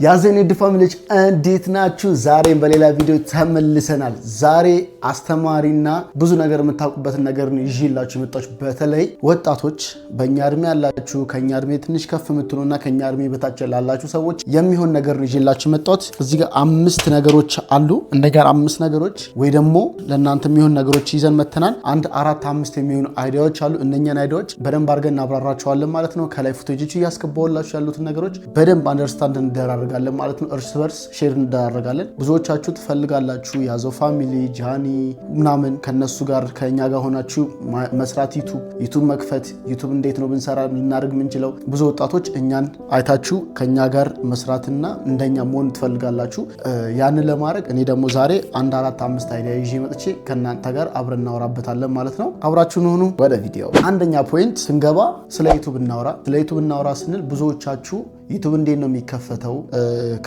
ያዘኔድ ፋሚሊዎች እንዴት ናችሁ? ዛሬም በሌላ ቪዲዮ ተመልሰናል። ዛሬ አስተማሪና ብዙ ነገር የምታውቁበትን ነገር ነው ይዤላችሁ የመጣችሁ። በተለይ ወጣቶች በእኛ እድሜ ያላችሁ ከኛ እድሜ ትንሽ ከፍ የምትሉና ከኛ እድሜ በታች ላላችሁ ሰዎች የሚሆን ነገር ነው ይዤላችሁ የመጣሁት። እዚህ ጋር 5 ነገሮች አሉ። እንደጋር 5 ነገሮች ወይ ደግሞ ለእናንተ የሚሆን ነገሮች ይዘን መተናል። 1 4 5 የሚሆኑ አይዲያዎች አሉ። እነኛን አይዲያዎች በደንብ አድርገን እናብራራቸዋለን ማለት ነው። ከላይ ፉቴጆች እያስገባሁላችሁ ያሉትን ነገሮች በደንብ አንደርስታንድ እንደራረጋለን ማለት ነው። እርስ በርስ ሼር እንደራረጋለን። ብዙዎቻችሁ ትፈልጋላችሁ ያዘው ፋሚሊ ጃኒ ምናምን ከነሱ ጋር ከኛ ጋር ሆናችሁ መስራት ዩቲዩብ መክፈት ዩቲዩብ እንዴት ነው ብንሰራ ልናደርግ ምንችለው። ብዙ ወጣቶች እኛን አይታችሁ ከኛ ጋር መስራትና እንደኛ መሆን ትፈልጋላችሁ። ያንን ለማድረግ እኔ ደግሞ ዛሬ 1 4 5 አይዲያ ይዤ መጥቼ ከናንተ ጋር አብረን እናወራበታለን ማለት ነው። አብራችሁን ሆኑ። ወደ ቪዲዮ አንደኛ ፖይንት ስንገባ ስለ ዩቲዩብ እናወራ። ስለ ዩቲዩብ እናወራ ስንል ብዙዎቻችሁ ዩቲዩብ እንዴት ነው የሚከፈተው?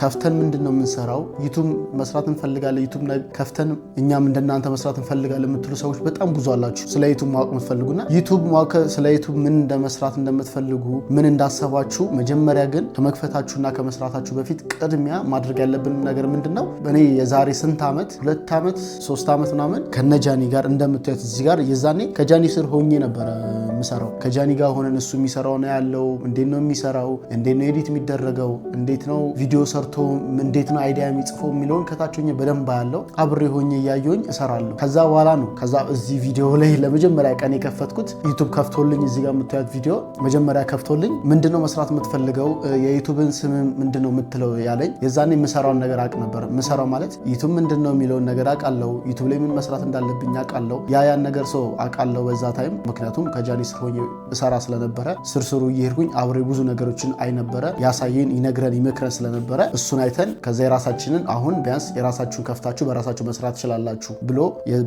ከፍተን ምንድነው የምንሰራው? ዩቲዩብ መስራት እንፈልጋለን። ዩቲዩብ ከፍተን እኛም እንደናንተ መስራት እንፈልጋለን የምትሉ ሰዎች በጣም ብዙ አላችሁ። ስለ ዩቲዩብ ማወቅ የምትፈልጉና ዩቲዩብ ማወቅ ስለ ዩቲዩብ ምን እንደመስራት እንደምትፈልጉ ምን እንዳሰባችሁ፣ መጀመሪያ ግን ከመክፈታችሁና ከመስራታችሁ በፊት ቅድሚያ ማድረግ ያለብን ነገር ምንድነው? እኔ የዛሬ ስንት ዓመት 2 ዓመት 3 ዓመት ምናምን ከነጃኒ ጋር እንደምታዩት እዚህ ጋር የዛኔ ከጃኒ ስር ሆኜ ነበር የምሰራው። ከጃኒ ጋር ሆነን እሱ የሚሰራው ነው ያለው። እንዴት ነው የሚሰራው? እንዴት ነው ኤዲት የሚደረገው? እንዴት ነው ቪዲዮ ሰርቶ እንዴት ነው አይዲያ የሚጽፈው የሚለውን ከታች ሆኜ በደንብ ያለው አብሬ ሆኜ እያየሁኝ እሰራለሁ። ከዛ በኋላ ነው እዚህ ቪዲዮ ላይ ለመጀመሪያ ቀን የከፈትኩት። ዩቲዩብ ከፍቶልኝ እዚህ ጋር የምታዩት ቪዲዮ መጀመሪያ ከፍቶልኝ ምንድነው መስራት የምትፈልገው የዩቲዩብን ስም ምንድነው የምትለው ያለኝ። የዛኔ የምሰራውን ነገር አቅ ነበር። የምሰራው ማለት ዩቲዩብ ምንድነው የሚለውን ነገር አውቃለሁ። ዩቲዩብ ላይ ምን መስራት እንዳለብኝ አውቃለሁ። ያን ነገር ሰው አውቃለሁ በዛ ታይም። ምክንያቱም ከጃኒ ስር ሆኜ እሰራ ስለነበረ ስርስሩ እየሄድኩኝ አብሬ ብዙ ነገሮችን አይ ነበረ። ያሳየን ይነግረን ይመክረን ስለነበረ እሱን አይተን ከዛ የራሳችንን አሁን ቢያንስ የራሳችሁን ከፍታችሁ በራሳችሁ መስራት ትችላላችሁ ብሎ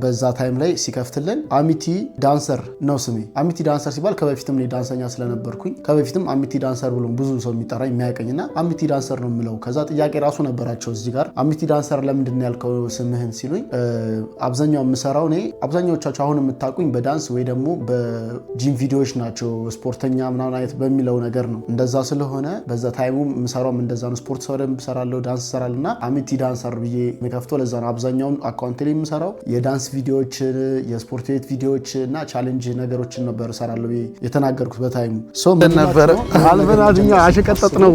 በዛ ታይም ላይ ሲከፍትልን አሚቲ ዳንሰር ነው ስሜ። አሚቲ ዳንሰር ሲባል ከበፊትም እኔ ዳንሰኛ ስለነበርኩኝ ከበፊትም አሚቲ ዳንሰር ብሎ ብዙ ሰው የሚጠራኝ የሚያቀኝና አሚቲ ዳንሰር ነው የምለው። ከዛ ጥያቄ ራሱ ነበራቸው እዚህ ጋር አሚቲ ዳንሰር ለምንድን ነው ያልከው ስምህን ሲሉኝ አብዛኛው የምሰራው እኔ አብዛኛዎቻችሁ አሁን የምታውቁኝ በዳንስ ወይ ደግሞ በጂም ቪዲዮዎች ናቸው ስፖርተኛ ምናምን አይነት በሚለው ነገር ነው። እንደዛ ስለሆነ በዛ ታይሙ የምሰራውም እንደዛ ነው። ስፖርት ሰራም ሰራለሁ ዳንስ ሰራልና አሚቲ ዳንሰር ብዬ መከፍቶ ለዛ ነው አብዛኛውን አካውንት ላይ የምሰራው የዳንስ ቪዲዮዎች የስፖርት ቤት ቪዲዮዎች እና ቻሌንጅ ነገሮችን ነበር ሰራለሁ የተናገርኩት በታይሙ ምን ነበር አልበናድኛ አሸቀጠጥ ነው።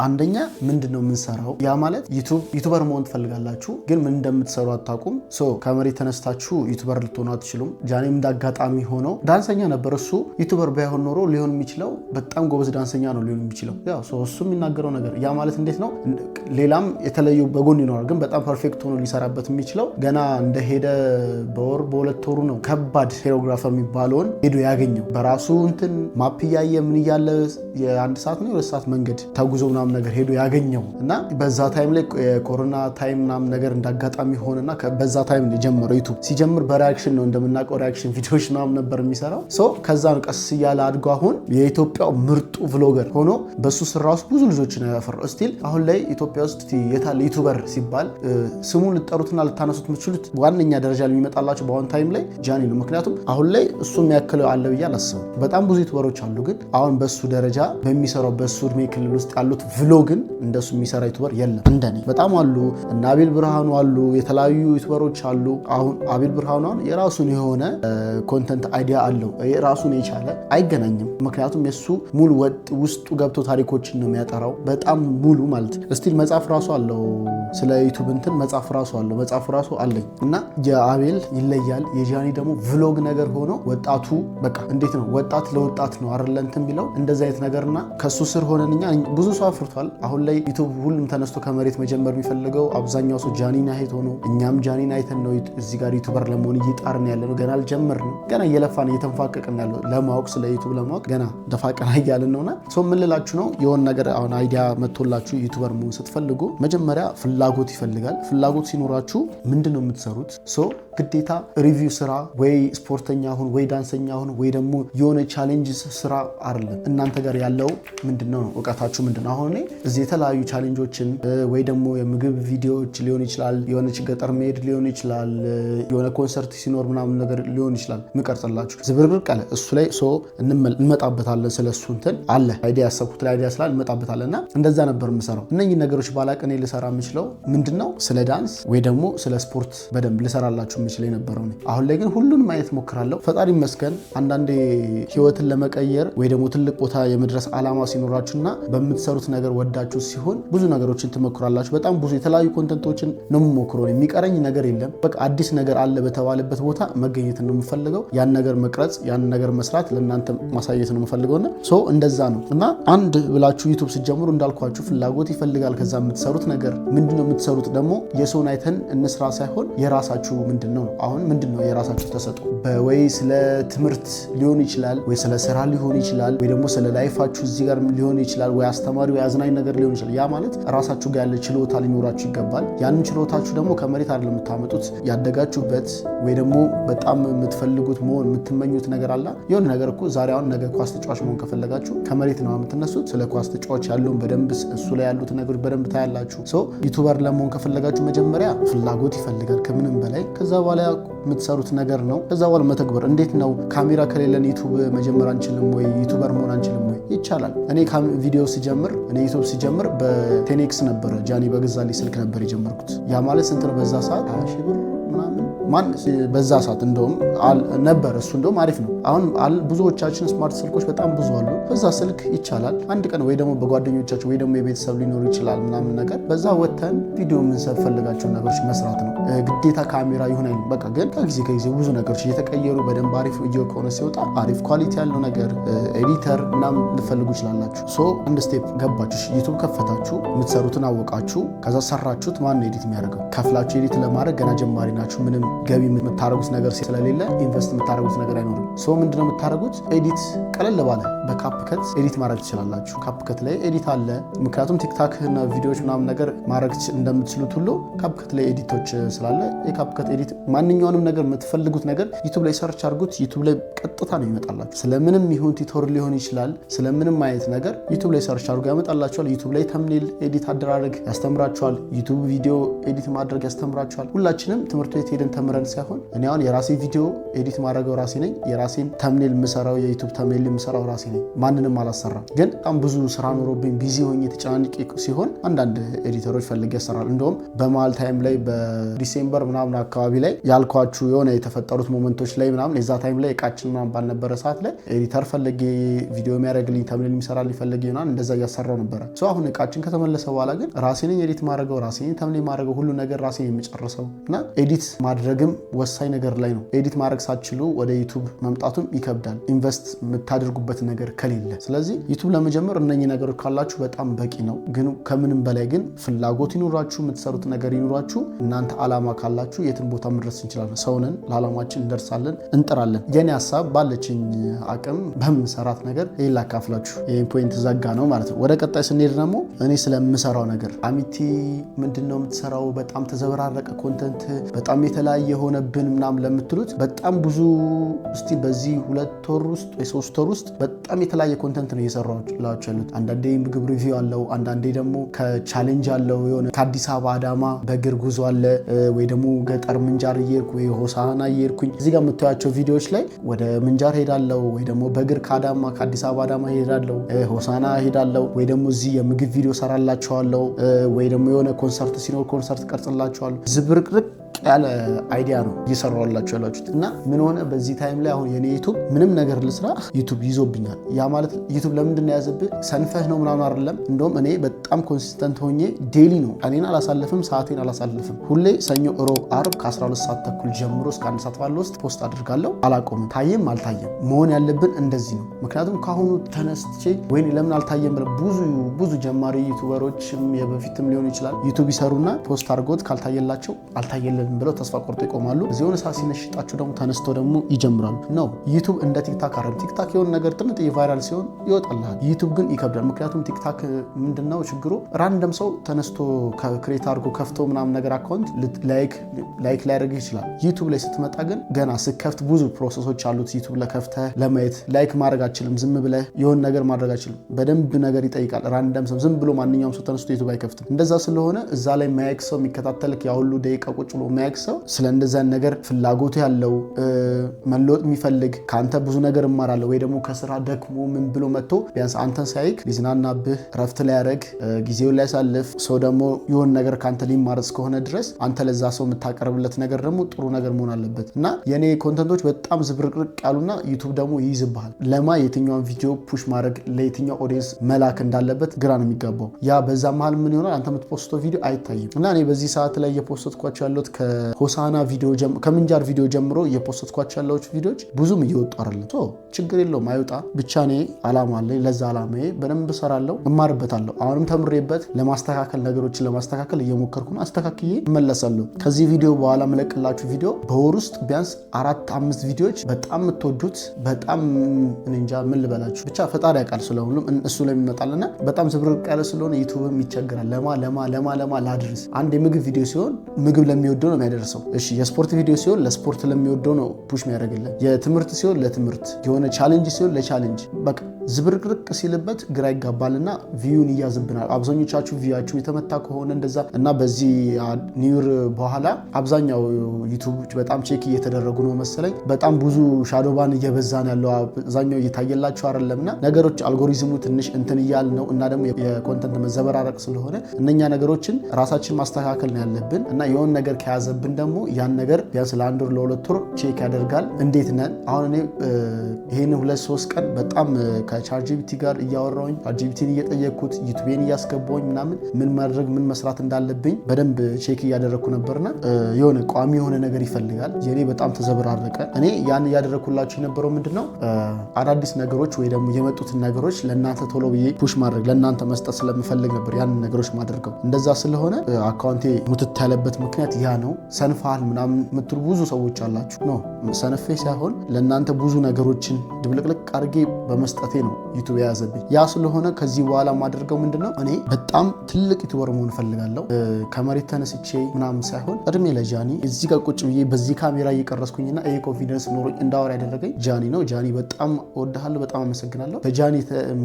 አንደኛ ምንድነው የምንሰራው? ያ ማለት ዩቲዩበር መሆን ትፈልጋላችሁ ግን ምን እንደምትሰሩ አታውቁም። ከመሬት ተነስታችሁ ዩቲዩበር ልትሆኑ አትችሉም። ጃኒም እንዳጋጣሚ ሆኖ ዳንሰኛ ነበር። እሱ ዩቲዩበር ባይሆን ኖሮ ሊሆን የሚችለው በጣም ጎበዝ ዳንሰኛ ነው ሊሆን የሚችለው። ያው እሱ የሚናገረው ነገር ያ ማለት እንዴት ነው? ሌላም የተለዩ በጎን ይኖራል ግን በጣም ፐርፌክት ሆኖ ሊሰራበት የሚችለው ገና እንደሄደ በወር በ2 ወሩ ነው ከባድ ሄሮግራፈር የሚባለውን ሄዶ ያገኘው። በራሱ እንትን ማፕ እያየ ምን እያለ የ1 ሰዓት ነው 2 ሰዓት መንገድ ተጉዞ ምናምን ነገር ሄዶ ያገኘው እና በዛ ታይም ላይ የኮሮና ታይም ምናምን ነገር እንዳጋጣሚ ሆነና በዛ ታይም ነው የጀመረው። ዩቲዩብ ሲጀምር በሪአክሽን ነው እንደምናውቀው ሪአክሽን ቪዲዮዎች ምናምን ነበር የሚሰራው። ከዛ ነው ቀስ እያለ አድጎ አሁን የኢትዮጵያው ምርጡ ቭሎገር ሆኖ በሱ ስራ ውስጥ ብዙ ልጆችን ያፈራው። ስቲል አሁን ላይ ኢትዮጵያ ውስጥ የታለ ዩቲዩበር ሲባል ስሙን ልጠሩትና ልታነሱት የምትችሉት ዋነኛ ደረጃ የሚመጣላችሁ በአሁን ታይም ላይ ጃኒ ነው። ምክንያቱም አሁን ላይ እሱ የሚያክለው አለ ብዬ አላስብም። በጣም ብዙ ዩቲዩበሮች አሉ ግን አሁን በሱ ደረጃ በሚሰራው በሱ እድሜ ክልል ውስጥ ያሉት ቭሎግን እንደሱ የሚሰራ ዩቲዩበር የለም። እንደኔ በጣም አሉ እና አቤል ብርሃኑ አሉ፣ የተለያዩ ዩቲዩበሮች አሉ። አሁን አቤል ብርሃኑ የራሱን የሆነ ኮንተንት አይዲያ አለው የራሱን የቻለ አይገናኝም። ምክንያቱም የሱ ሙሉ ውስጡ ገብቶ ታሪኮችን ነው የሚያጠራው በጣም ሙሉ ማለት እስቲል መጽሐፍ ራሱ አለው ስለ ዩቲዩብ እንትን መጽሐፍ ራሱ አለው። መጽሐፍ ራሱ አለኝ እና የአቤል ይለያል። የጃኒ ደግሞ ቭሎግ ነገር ሆኖ ወጣቱ በቃ እንዴት ነው ወጣት ለወጣት ነው አይደል እንትን ቢለው እንደዛ አይነት ነገርና ከሱ ስር ሆነን እኛ ብዙ ሰው አፍርቷል። አሁን ላይ ዩቲዩብ ሁሉም ተነስቶ ከመሬት መጀመር የሚፈልገው አብዛኛው ሰው ጃኒን አይቶ ነው። እኛም ጃኒን አይተን ነው እዚህ ጋር ዩቲዩበር ለመሆን እየጣርን ያለ ነው። ገና አልጀመርንም። ገና እየለፋን እየተንፋቀቅን ያለው ለማወቅ ስለ ዩቲዩብ ለማወቅ ገና ደፋቀና እያልን ነውና ምን ልላችሁ ነው የሆነ ነገር አሁን አይዲያ መጥቶላችሁ ዩቲዩበር መሆን ስትፈልጉ መጀመሪያ ፍላጎት ይፈልጋል። ፍላጎት ሲኖራችሁ ምንድነው የምትሰሩት? ግዴታ ሪቪው ስራ ወይ ስፖርተኛ ሁን ወይ ዳንሰኛ ሁን ወይ ደግሞ የሆነ ቻሌንጅ ስራ አይደለም። እናንተ ጋር ያለው ምንድነው ነው እውቀታችሁ ምንድነው? አሁን እዚህ የተለያዩ ቻሌንጆችን ወይ ደግሞ የምግብ ቪዲዮዎች ሊሆን ይችላል፣ የሆነ ገጠር መሄድ ሊሆን ይችላል፣ የሆነ ኮንሰርት ሲኖር ምናምን ነገር ሊሆን ይችላል ምቀርጽላችሁ ዝብርቅርቅ አለ እሱ ላይ እንመጣበታለን። ስለሱ እንትን አለ አይዲያ ያሰብኩት አይዲያ ስላል እንመጣበታለንና እንደዛ ነበር የምሰራው። እነኚህ ነገሮች ባላቀኔ ልሰራ የምችለው ምንድነው ስለ ዳንስ ወይ ደግሞ ስለ ስፖርት በደንብ ልሰራላችሁ የምችል የነበረው ነው። አሁን ላይ ግን ሁሉንም ማየት ሞክራለሁ። ፈጣሪ ይመስገን። አንዳንዴ ህይወትን ለመቀየር ወይ ደግሞ ትልቅ ቦታ የመድረስ አላማ ሲኖራችሁና በምትሰሩት ነገር ወዳችሁ ሲሆን ብዙ ነገሮችን ትሞክራላችሁ። በጣም ብዙ የተለያዩ ኮንተንቶችን ነው የምሞክረው። የሚቀረኝ ነገር የለም። በቃ አዲስ ነገር አለ በተባለበት ቦታ መገኘት ነው የምፈልገው። ያን ነገር መቅረጽ፣ ያን ነገር መስራት፣ ለእናንተ ማሳየት ነው የምፈልገውና እንደዛ ነው። እና አንድ ብላችሁ ዩቲዩብ ስትጀምሩ እንዳልኳችሁ ፍላጎት ይፈልጋል። ከዛ የምትሰሩት ነገር ምንድነው? የምትሰሩት ደግሞ የሰውን አይተን እንስራ ሳይሆን የራሳችሁ ምንድነው? አሁን ምንድነው የራሳችሁ ተሰጥኦ? ወይ ስለ ትምህርት ሊሆን ይችላል፣ ወይ ስለ ስራ ሊሆን ይችላል፣ ወይ ደግሞ ስለ ላይፋችሁ እዚህ ጋር ሊሆን ይችላል፣ ወይ አስተማሪ ወይ አዝናኝ ነገር ሊሆን ይችላል። ያ ማለት ራሳችሁ ጋር ያለ ችሎታ ሊኖራችሁ ይገባል። ያንን ችሎታችሁ ደግሞ ከመሬት አይደለም የምታመጡት። ያደጋችሁበት ወይ ደግሞ በጣም የምትፈልጉት መሆን የምትመኙት ነገር አለ። የሆነ ነገር እኮ ዛሬ አሁን ነገ ኳስ ተጫዋች መሆን ከፈለጋችሁ ከመሬት ነው የምትነሱት። ስለ ኳስ ተጫዋች ያለውን በደንብ እሱ ላይ ያሉት ነገሮች በደንብ ታያላችሁ። ዩቲዩበር ለመሆን ከፈለጋችሁ መጀመሪያ ፍላጎት ይፈልጋል ከምንም በላይ። ከዛ በኋላ የምትሰሩት ነገር ነው። ከዛ በኋላ መተግበር። እንዴት ነው ካሜራ ከሌለን ዩቲዩብ መጀመር አንችልም ወይ? ዩቲዩበር መሆን አንችልም ወይ? ይቻላል። እኔ ቪዲዮ ሲጀምር ዩቲዩብ ሲጀምር በቴኔክስ ነበረ፣ ጃኒ በገዛልኝ ስልክ ነበር የጀመርኩት። ያ ማለት ስንት ነው በዛ ሰዓት? 20 ሺህ ብር ምናምን ማን በዛ ሰዓት እንደውም ነበር። እሱ እንደውም አሪፍ ነው። አሁን ብዙዎቻችን ስማርት ስልኮች በጣም ብዙ አሉ። በዛ ስልክ ይቻላል አንድ ቀን ወይ ደግሞ በጓደኞቻችን ወይ ደግሞ የቤተሰብ ሊኖር ይችላል ምናምን ነገር በዛ ወተን ቪዲዮ የምንፈልጋቸው ነገሮች መስራት ነው። ግዴታ ካሜራ ይሁን አይደለም። በቃ ግን ከጊዜ ብዙ ነገሮች እየተቀየሩ በደንብ አሪፍ ቪዲዮ ከሆነ ሲወጣ አሪፍ ኳሊቲ ያለው ነገር ኤዲተር ምናምን ልፈልጉ ይችላላችሁ። አንድ ስቴፕ ገባችሁ፣ ዩቲዩብ ከፈታችሁ፣ የምትሰሩትን አወቃችሁ፣ ከዛ ሰራችሁት። ማን ኤዲት የሚያደርገው? ከፍላችሁ ኤዲት ለማድረግ ገና ጀማሪ ናችሁ። ምንም ገቢ የምታደርጉት ነገር ስለሌለ ኢንቨስት የምታደርጉት ነገር አይኖርም። ምንድነው የምታደርጉት? ኤዲት ቀለል ባለ በካፕከት ኤዲት ማድረግ ትችላላችሁ። ካፕከት ላይ ኤዲት አለ። ምክንያቱም ቲክታክ እና ቪዲዮዎች ምናምን ነገር ማድረግ እንደምትችሉት ሁሉ ካፕከት ላይ ኤዲቶች ስላለ የካፕከት ኤዲት ማንኛውንም ነገር የምትፈልጉት ነገር ዩቲዩብ ላይ ሰርች አድርጉት። ዩቲዩብ ላይ ቀጥታ ነው ይመጣላችሁ። ስለምንም ይሁን ቲቶር ሊሆን ይችላል፣ ስለምንም አይነት ነገር ዩቲዩብ ላይ ሰርች አድርጉ ያመጣላችኋል። ዩቲዩብ ላይ ተምኔል ኤዲት አደራረግ ያስተምራችኋል። ዩቲዩብ ቪዲዮ ኤዲት ማድረግ ያስተምራችኋል። ሁላችንም ትምህርት ቤት ሄደን ተምረን ሳይሆን እኔ አሁን የራሴ ቪዲዮ ኤዲት ማድረገው ራሴ ነኝ። የራሴን ተምኔል የምሰራው የዩቲዩብ ተምኔል የምሰራው ራሴ ነኝ። ማንንም አላሰራም። ግን በጣም ብዙ ስራ ኖሮብኝ ቢዚ ሆኜ ተጨናንቄ ሲሆን አንዳንድ ኤዲተሮች ፈልጌ ያሰራል። እንደውም በመሀል ታይም ላይ በዲሴምበር ምናምን አካባቢ ላይ ያልኳችሁ የሆነ የተፈጠሩት ሞመንቶች ላይ ምናምን የዛ ታይም ላይ እቃችን ምናምን ባልነበረ ሰዓት ላይ ኤዲተር ፈልጌ ቪዲዮ የሚያደርግልኝ ተምኔል የሚሰራልኝ ፈልጌ ምናምን እንደዛ እያሰራው ነበረ። አሁን እቃችን ከተመለሰ በኋላ ግን ራሴ ነኝ ኤዲት ማድረገው፣ ራሴ ነኝ ተምኔል ማድረገው፣ ሁሉ ነገር ራሴ የሚጨርሰው እና ኤዲት ማድረግም ወሳኝ ነገር ላይ ነው። ኤዲት ማድረግ ሳትችሉ ወደ ዩቲዩብ መምጣቱም ይከብዳል፣ ኢንቨስት የምታደርጉበት ነገር ከሌለ። ስለዚህ ዩቲዩብ ለመጀመር እነኚህ ነገሮች ካላችሁ በጣም በቂ ነው። ግን ከምንም በላይ ግን ፍላጎት ይኑራችሁ፣ የምትሰሩት ነገር ይኑራችሁ። እናንተ አላማ ካላችሁ የትን ቦታ መድረስ እንችላለን። ሰውንን ለዓላማችን እንደርሳለን፣ እንጥራለን። የኔ ሀሳብ ባለችኝ አቅም በምሰራት ነገር ይሄን ላካፍላችሁ። ይሄን ፖይንት ዘጋ ነው ማለት ነው። ወደ ቀጣይ ስንሄድ ደግሞ እኔ ስለምሰራው ነገር አሚቲ ምንድነው የምትሰራው? በጣም ተዘበራረቀ ኮንተንት፣ በጣም የተለያየ ሆነብን ምናምን ለምትሉት በጣም ብዙ እስቲ በዚህ 2 ወር ውስጥ ወይ 3 ወር ውስጥ በጣም የተለያየ ኮንተንት ነው እየሰራሁላችሁ ያሉት። አንዳንዴ ምግብ ሪቪው አለው፣ አንዳንዴ ደግሞ ከቻሌንጅ አለው፣ የሆነ ከአዲስ አበባ አዳማ በእግር ጉዞ አለ፣ ወይ ደግሞ ገጠር ምንጃር እየሄድኩ ወይ ሆሳና እየሄድኩኝ እዚህ ጋር የምታያቸው ቪዲዮዎች ላይ ወደ ምንጃር ሄዳለው፣ ወይ ደግሞ በእግር ከአዲስ አበባ አዳማ ሄዳለው፣ ሆሳና ሄዳለው፣ ወይ ደግሞ እዚህ የምግብ ቪዲዮ ሰራላችኋለሁ፣ ወይ ደግሞ የሆነ ኮንሰርት ሲኖር ኮንሰርት ቀርጽላችኋለሁ። ዝብርቅርቅ ያለ አይዲያ ነው እየሰራሁላችሁ ያላችሁት። እና ምን ሆነ በዚህ ታይም ላይ አሁን የኔ ዩቲዩብ ምንም ነገር ልስራ ዩቲዩብ ይዞብኛል። ያ ማለት ዩቲዩብ ለምንድን ነው ያዘብህ? ሰንፈህ ነው ምናምን አይደለም። እንደውም እኔ በጣም ኮንሲስተንት ሆኜ ዴሊ ነው ቀኔን አላሳልፍም፣ ሰዓቴን አላሳልፍም። ሁሌ ሰኞ፣ ሮብ፣ አርብ ከ12 ሰዓት ተኩል ጀምሮ እስከ 1 ሰዓት ባለው ውስጥ ፖስት አድርጋለሁ። አላቆምም። ታየም አልታየም መሆን ያለብን እንደዚህ ነው። ምክንያቱም ካሁኑ ተነስቼ ወይ ለምን አልታየም ብለ ብዙ ጀማሪ ዩቲዩበሮችም የበፊትም ሊሆን ይችላል ዩቲዩብ ይሰሩና ፖስት አድርጎት ካልታየላቸው አልታየልን አልፈልግም ብለው ተስፋ ቆርጦ ይቆማሉ። እዚህ የሆነ ሰዓት ሲነሽጣቸው ደግሞ ተነስተው ደግሞ ይጀምራሉ ነው። ዩቲዩብ እንደ ቲክታክ አይደለም። ቲክታክ የሆነ ነገር ጥንጥ ቫይራል ሲሆን ይወጣልሃል። ዩቲዩብ ግን ይከብዳል። ምክንያቱም ቲክታክ ምንድነው ችግሩ? ራንደም ሰው ተነስቶ ክሬት አድርጎ ከፍቶ ምናምን ነገር አካውንት ላይክ ሊያደርግ ይችላል። ዩቲዩብ ላይ ስትመጣ ግን ገና ስከፍት ብዙ ፕሮሰሶች አሉት። ዩቲዩብ ለከፍተህ ለማየት ላይክ ማድረግ አችልም። ዝም ብለህ የሆነ ነገር ማድረግ አችልም። በደንብ ነገር ይጠይቃል። ራንደም ሰው ዝም ብሎ ማንኛውም ሰው ተነስቶ ዩቲዩብ አይከፍትም። እንደዛ ስለሆነ እዛ ላይ ማያክ ሰው የሚከታተልክ ያ ሁሉ ደቂቃ ቁጭ ብሎ ማያክ ሰው ስለ እንደዛ ነገር ፍላጎቱ ያለው መለወጥ የሚፈልግ ከአንተ ብዙ ነገር እማራለሁ ወይ ደግሞ ከስራ ደክሞ ምን ብሎ መጥቶ ቢያንስ አንተን ሳይክ ሊዝናናብህ ረፍት ላይ ያደረግ ጊዜውን ላይ ያሳልፍ ሰው ደግሞ የሆነ ነገር ከአንተ ሊማር እስከሆነ ድረስ አንተ ለዛ ሰው የምታቀርብለት ነገር ደግሞ ጥሩ ነገር መሆን አለበት እና የኔ ኮንተንቶች በጣም ዝብርቅርቅ ያሉና ዩቲዩብ ደግሞ ይይዝብሃል። ለማ የትኛውን ቪዲዮ ፑሽ ማድረግ ለየትኛው ኦዲየንስ መላክ እንዳለበት ግራ ነው የሚጋባው። ያ በዛ መሀል ምን ይሆናል? አንተ የምትፖስተው ቪዲዮ አይታይም እና እኔ በዚህ ሰዓት ላይ እየፖስተትኳቸው ያሉት ከሆሳና ቪዲዮ ከምንጃር ቪዲዮ ጀምሮ እየፖስተትኳቸው ያሉት ቪዲዮዎች ብዙም እየወጡ አይደለም። ችግር የለውም አይውጣ። ብቻ እኔ አላማ አለኝ። ለዛ አላማዬ በደንብ እሰራለሁ፣ እማርበታለሁ። አሁንም ተምሬበት ለማስተካከል ነገሮችን ለማስተካከል እየሞከርኩ ነው። አስተካክዬ እመለሳለሁ። ከዚህ ቪዲዮ በኋላ መለቅላችሁ ቪዲዮ በወር ውስጥ ቢያንስ 4-5 ቪዲዮዎች በጣም የምትወዱት በጣም እንጃ ምን ልበላችሁ ብቻ ፈጣሪ ያውቃል ስለሁሉም እሱ ላይ ይመጣልና በጣም ዝብርቅ ያለ ስለሆነ ዩቲዩብም ይቸገራል። ለማ ላድርስ። አንድ የምግብ ቪዲዮ ሲሆን ምግብ ለሚወደው ነው የሚያደርሰው። እሺ የስፖርት ቪዲዮ ሲሆን ለስፖርት ለሚወደው ነው ፑሽ የሚያደርግልን። የትምህርት ሲሆን ለትምህርት፣ የሆነ ቻሌንጅ ሲሆን ለቻሌንጅ። በቃ ዝብርቅርቅ ሲልበት ግራ ይጋባልና ቪዩን ይያዝብናል። አብዛኞቻችሁ ቪያችሁ የተመታ ከሆነ እንደዛ እና በዚህ ኒውር በኋላ አብዛኛው ዩቲዩብ በጣም ቼክ እየተደረጉ ነው መሰለኝ። በጣም ብዙ ሻዶባን እየበዛን ያለው አብዛኛው እየታየላችሁ አይደለምና ነገሮች አልጎሪዝሙ ትንሽ እንትን እያል ነው እና ደግሞ የኮንተንት መዘበራረቅ ስለሆነ እነኛ ነገሮችን ራሳችን ማስተካከል ነው ያለብን እና የሆነ ነገር ከያዘብን ደግሞ ያን ነገር ቢያንስ ለአንድ ወር ለ2 ወር ቼክ ያደርጋል። እንዴት ነን አሁን? እኔ ይሄን 2-3 ቀን በጣም ከቻትጂፒቲ ጋር እያወራሁኝ ቻትጂፒቲን እየጠየቅኩት ዩቲዩብን እያስገባሁኝ ምናምን ምን ማድረግ ምን መስራት እንዳለብኝ በደንብ ቼክ እያደረግኩ ነበርና የሆነ ቋሚ የሆነ ነገር ይፈልጋል። የኔ በጣም ተዘበራረቀ። እኔ ያን እያደረግኩላችሁ የነበረው ምንድነው አዳዲስ ነገሮች ወይ ደግሞ የመጡትን ነገሮች ለእናንተ ቶሎ ብዬ ፑሽ ማድረግ ለእናንተ መስጠት ስለምፈልግ ነበር ያን ነገሮች ማድረገው። እንደዛ ስለሆነ አካውንቴ ሙትት ያለበት ምክንያት ያ ነው። ሰንፋል ምናምን የምትሉ ብዙ ሰዎች አላችሁ። ኖ ሰነፌ ሳይሆን ለእናንተ ብዙ ነገሮችን ድብልቅልቅ አድርጌ በመስጠቴ ነው ዩቲዩብ የያዘብኝ። ያ ስለሆነ ከዚህ በኋላ ማድረገው ምንድነው እኔ በጣም ትልቅ ዩቲዩበር መሆን ፈልጋለሁ። ከመሬት ተነስቼ ምናምን ሳይሆን እድሜ ለጃኒ እዚህ ጋር ቁጭ ብዬ በዚህ ካሜራ እየቀረስኩኝና ይሄ ኮንፊደንስ ኖሮኝ እንዳወራ ያደረገኝ ጃኒ ነው። ጃኒ በጣም እወድሃለሁ፣ በጣም አመሰግናለሁ። በጃኒ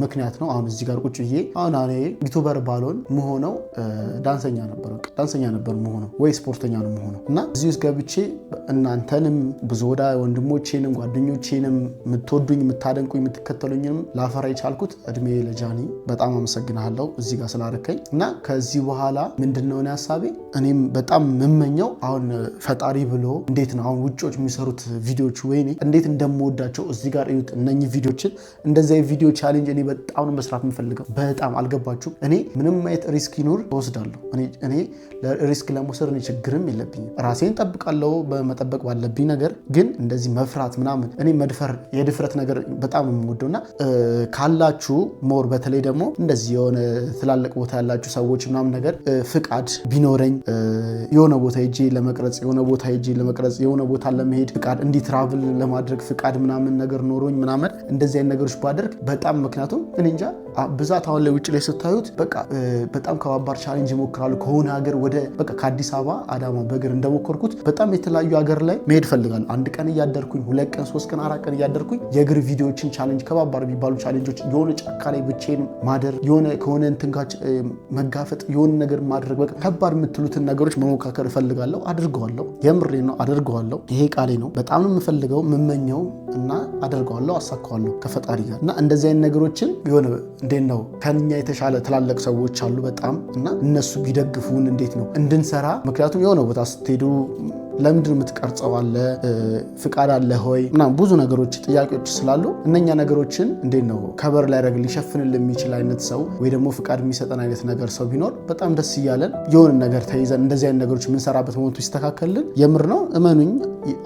ምክንያት ነው አሁን እዚህ ጋር ቁጭ ብዬ አሁን እኔ ዩቲዩበር ባልሆን መሆነው ዳንሰኛ ነበር መሆነው ወይ ስፖርተኛ ነው መሆነው እና እዚህ ውስጥ ገብቼ እናንተንም ብዙ ወዳ ወንድሞቼንም ጓደኞቼንም የምትወዱኝ የምታደንቁኝ የምትከተሉኝንም ላፈራ የቻልኩት እድሜ ለጃኒ በጣም አመሰግናለሁ እዚህ ጋር ስላደረከኝ እና ከዚህ በኋላ ምንድነው እኔ ሐሳቤ እኔም በጣም የምመኘው አሁን ፈጣሪ ብሎ እንዴት ነው አሁን ውጮች የሚሰሩት ቪዲዮዎች ወይኔ እንዴት እንደምወዳቸው እዚህ ጋር እዩት። እነኚህ ቪዲዮችን እንደዚህ ቪዲዮ ቻሌንጅ እኔ በጣም መስራት የምፈልገው በጣም አልገባችሁም። እኔ ምንም አይነት ሪስክ ይኖር እወስዳለሁ። እኔ ሪስክ ለመውሰድ እኔ ችግርም የለብኝም። ራሴን ጠብቃለሁ በመጠበቅ ባለብኝ ነገር ግን እንደዚህ መፍራት ምናምን እኔ መድፈር የድፍረት ነገር በጣም የምወደውና ካላችሁ ሞር በተለይ ደግሞ እንደዚህ የሆነ ትላልቅ ቦታ ያላችሁ ሰዎች ምናምን ነገር ፍቃድ ቢኖረኝ የሆነ ቦታ ሄጄ ለመቅረጽ የሆነ ቦታ ለመሄድ ፍቃድ እንዲ ትራቭል ለማድረግ ፍቃድ ምናምን ነገር ኖሮኝ ምናምን እንደዚህ አይነት ነገሮች ባደርግ በጣም ምክንያቱም እኔ እንጃ ብዛት አሁን ላይ ውጭ ላይ ስታዩት በቃ በጣም ከባባር ቻሌንጅ ይሞክራሉ። ከሆነ ሀገር ወደ በቃ ከአዲስ አበባ አዳማ በእግር እንደሞከርኩት በጣም የተለያዩ ሀገር ላይ መሄድ ፈልጋለሁ። አንድ ቀን እያደርኩኝ 2 ቀን 3 ቀን 4 ቀን እያደርኩኝ የእግር ቪዲዮዎችን ቻሌንጅ ከባባር የሚባሉ ቻሌንጆች የሆነ ጫካ ላይ ብቻዬን ማደር የሆነ ከሆነ እንትን ጋር መጋፈጥ የሆነ ነገር ማድረግ በቃ ከባድ የምትሉትን ነገሮች መሞካከር እፈልጋለሁ። አድርገዋለሁ። የምሬ ነው አድርገዋለሁ። ይሄ ቃሌ ነው። በጣም ነው የምፈልገው የምመኘው እና አደርገዋለሁ፣ አሳካዋለሁ ከፈጣሪ ጋር እና እንደዚህ አይነት ነገሮችን የሆነ እንዴት ነው ከኛ የተሻለ ትላልቅ ሰዎች አሉ በጣም እና እነሱ ቢደግፉን እንዴት ነው እንድንሰራ። ምክንያቱም የሆነ ቦታ ስትሄዱ ለምንድን ነው የምትቀርጸው አለ ፍቃድ አለ ሆይ ምናምን ብዙ ነገሮች ጥያቄዎች ስላሉ እነኛ ነገሮችን እንዴት ነው ከበር ላይ ያደርግ ሊሸፍንልን የሚችል አይነት ሰው ወይ ደግሞ ፍቃድ የሚሰጠን አይነት ነገር ሰው ቢኖር በጣም ደስ እያለን የሆነ ነገር ተይዘን እንደዚህ አይነት ነገሮች የምንሰራበት ሞመንቱ ይስተካከልልን። የምር ነው እመኑኝ